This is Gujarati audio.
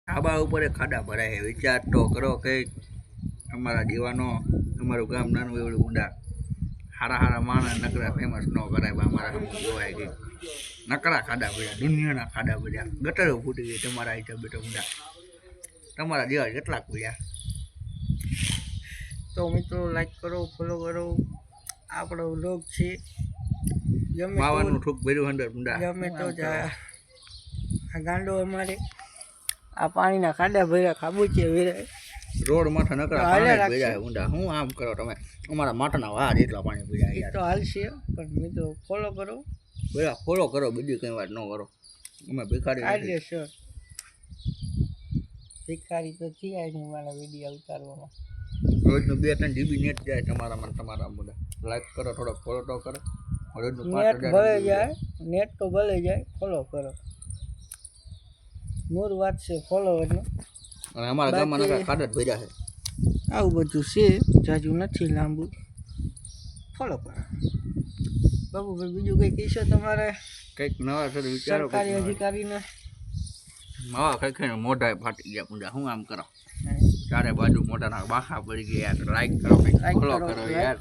ધાબા ઉપર ખાડા ભરાય છે. વિચાર તો કરો કે અમારા દીવાનો અમારું ગામ નાનું એવડું ઊંડા હારા હારા માણસ નકરા ફેમસ ન કરાય અમારા જોવાય ગઈ નકરા ખાડા ભર્યા દુનિયાના ખાડા ભર્યા ગટરો ફૂટી ગઈ તમારા હિસાબે તો ઊંડા તમારા જેવા કેટલાક ભર્યા. તો મિત્રો લાઈક કરો ફોલો કરો આપણો વ્લોગ છે ગમે માવાનું ઠૂક ભર્યું અંદર ઊંડા ગમે તો આ ગાંડો અમારે આ પાણીના ખાડા ભર્યા ખાબુચિયા ભર્યા રોડ માથે નકરા પાણી ભર્યા ઊંડા. હું આમ કરો તમે અમારા માથાના વાળ એટલા પાણી ભર્યા એ તો હાલશે પણ મિત્રો ફોલો કરો બધા ફોલો કરો બીજી કંઈ વાત ન કરો. અમે ભિખારી આજે સર ભિખારી તો થયા નહીં મારા વિડીયો ઉતારવામાં. રોજનું 2-3 GB નેટ જાય તમારામાં તમારા બધા લાઈક કરો થોડોક ફોલો તો કરો. રોજનું નેટ ભલે જાય નેટ તો ભલે જાય ફોલો કરો મૂળ વાત છે ફોલોવરનું. અને અમારા ગામમાં નકરા ખાડા જ ભર્યા છે. આવું બધું છે જાજુ નથી લાંબુ ફોલો કરો. બાબુભાઈ બીજું કંઈ કહેશો તમારે કંઈક નવા સર વિચારો સરકારી અધિકારીને? માવા ખાઈ ખાઈને મોઢા ફાટી ગયા પૂંજા. હું આમ કરો ચારે બાજુ મોઢાના બાખા પડી ગયા. લાઈક કરો ફોલો કરો યાર.